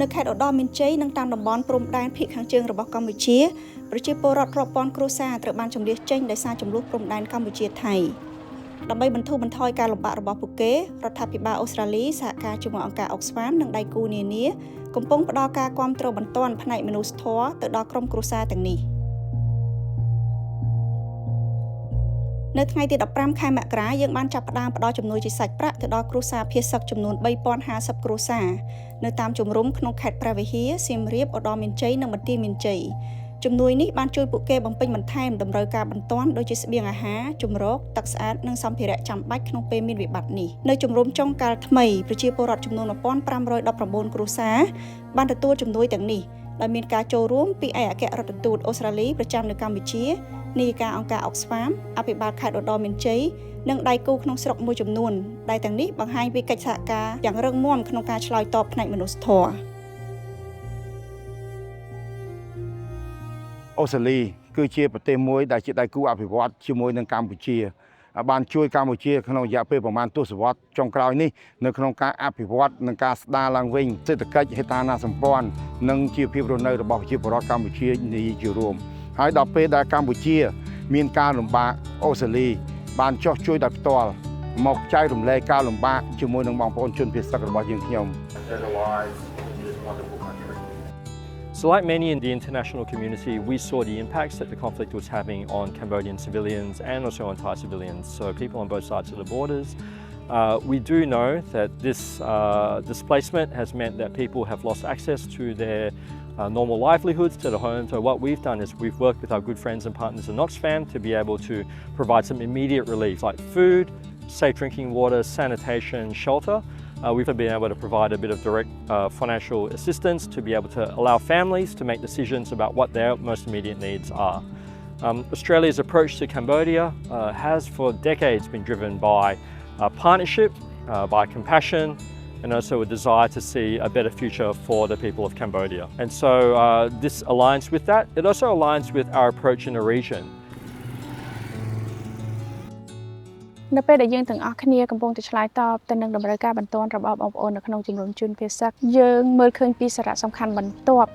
នៅខេត្តឧត្តរមានជ័យនិងតាមតំបន់ព្រំដែនភាគខាងជើងរបស់កម្ពុជាប្រជាពលរដ្ឋរាប់ពាន់គ្រួសារត្រូវបានជម្លៀសចេញដោយសារចំនួនព្រំដែនកម្ពុជាថៃដើម្បីបន្ធូរបន្ថយការលំបាករបស់ពួកគេរដ្ឋាភិបាលអូស្ត្រាលីសហការជាមួយអង្គការ Oxfam និងដៃគូនានាកំពុងផ្តល់ការគាំទ្របន្ទាន់ផ្នែកមនុស្សធម៌ទៅដល់ក្រុមគ្រួសារទាំងនេះនៅថ្ងៃទី15ខែមករាយើងបានចាប់ផ្ដើមផ្ដល់ជំនួយជាសាច់ប្រាក់ទៅដល់គ្រួសារភៀសសឹកចំនួន3050គ្រួសារនៅតាមជំរំក្នុងខេត្តព្រះវិហារសៀមរាបឧត្តរមានជ័យនិងបន្ទាយមានជ័យជំនួយនេះបានជួយពួកគេបំពេញបន្ថែមតម្រូវការបន្ទាន់ដូចជាស្បៀងអាហារជម្រកទឹកស្អាតនិងសម្ភារៈចាំបាច់ក្នុងពេលមានវិបត្តិនេះនៅជំរំចុងកាលថ្មីប្រជាពលរដ្ឋចំនួន1519គ្រួសារបានទទួលជំនួយទាំងនេះដោយមានការចូលរួមពីឯកអគ្គរដ្ឋទូតអូស្ត្រាលីប្រចាំនៅកម្ពុជានាយិកាអង្គការ Oxfam អភិបាលខេត្តឧត្តរមានជ័យនិងដៃគូក្នុងស្រុកមួយចំនួនដែលទាំងនេះបង្ហាញពីកិច្ចសហការយ៉ាងរឹងមាំក្នុងការឆ្លើយតបផ្នែកមនុស្សធម៌អូស្ត្រាលីគឺជាប្រទេសមួយដែលជាដៃគូអភិវឌ្ឍជាមួយនឹងកម្ពុជាបានជួយកម្ពុជាក្នុងរយៈពេលប្រមាណទសវត្សរ៍ចុងក្រោយនេះនៅក្នុងការអភិវឌ្ឍនិងការស្ដារឡើងវិញសេដ្ឋកិច្ចហេដ្ឋារចនាសម្ព័ន្ធនិងជីវភាពរស់នៅរបស់ប្រជាពលរដ្ឋកម្ពុជានិយាយជារួមហើយដល់ពេលដែលកម្ពុជាមានការលំបាកអូស្ត្រាលីបានចោះជួយដោយផ្ទាល់មកចែករំលែកការលំបាកជាមួយនឹងបងប្អូនជនភៀសសឹករបស់យើងខ្ញុំ So like many in the international community, we saw the impacts that the conflict was having on Cambodian civilians and also on Thai civilians, so people on both sides of the borders. We do know that this displacement has meant that people have lost access to their normal livelihoods, to the home. So what we've done is we've worked with our good friends and partners in Oxfam to be able to provide some immediate relief like food, safe drinking water, sanitation, shelter. We've been able to provide a bit of direct financial assistance to be able to allow families to make decisions about what their most immediate needs are. Australia's approach to Cambodia has for decades been driven by partnership, by compassion, and also a desire to see a better future for the people of Cambodia. And so this aligns with that. It also aligns with our approach in the region. នៅពេលដែលយើងទាំងអស់គ្នាកំពុងតែឆ្លើយតបទៅនឹងតម្រូវការបន្ទាន់របស់បងប្អូននៅក្នុងជំរំជនភៀសសឹកយើងមើលឃើញពីសារៈសំខាន់បន្ទាប់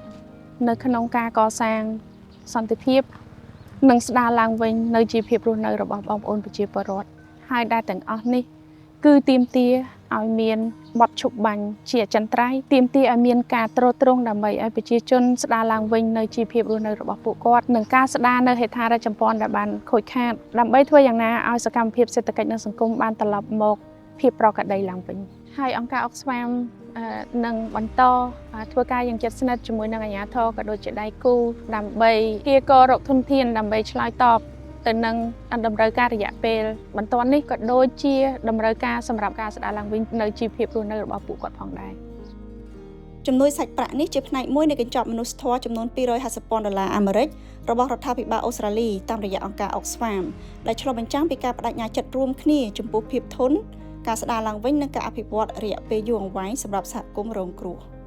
នៅក្នុងការកសាងសន្តិភាពនិងស្ដារឡើងវិញនៅជីវភាពរស់នៅរបស់បងប្អូនប្រជាពលរដ្ឋហើយដែលទាំងអស់នេះគឺទាមទារឲ្យមានបទឈប់បាញ់ជាអចិន្ត្រៃយ៍ទាមទារឲ្យមានការទ្រទ្រង់ដើម្បីឲ្យប្រជាជនស្ដារឡើងវិញនៅជីវភាពរស់នៅរបស់ពួកគាត់និងការស្ដារនៅហេដ្ឋារចនាសម្ព័ន្ធដែលបានខូចខាតដើម្បីធ្វើយ៉ាងណាឲ្យសកម្មភាពសេដ្ឋកិច្ចនិងសង្គមបានត្រឡប់មកភាពប្រក្រតីឡើងវិញហើយអង្គការ Oxfam នឹងបន្តធ្វើការយ៉ាងជិតស្និទ្ធជាមួយនឹងអាជ្ញាធរក៏ដូចជាដៃគូដើម្បីគៀកករកធនធានដើម្បីឆ្លើយតបទៅនឹងតម្រូវការរយៈពេលបន្ទាន់នេះក៏ដូចជាតម្រូវការសម្រាប់ការស្ដារឡើងវិញនៅជីវភាពរស់នៅរបស់ពួកគាត់ផងដែរជំនួយសាច់ប្រាក់នេះជាផ្នែកមួយនៃកញ្ចប់មនុស្សធម៌ចំនួន$250,000អាមេរិករបស់រដ្ឋាភិបាលអូស្ត្រាលីតាមរយៈអង្គការ Oxfam ដែលឆ្លុះបញ្ចាំងពីការបដិញ្ញាចិត្តរួមគ្នាចំពោះភាពធន់ការស្ដារឡើងវិញនិងការអភិវឌ្ឍរយៈពេលយូរអង្វែងសម្រាប់សហគមន៍រងគ្រោះ។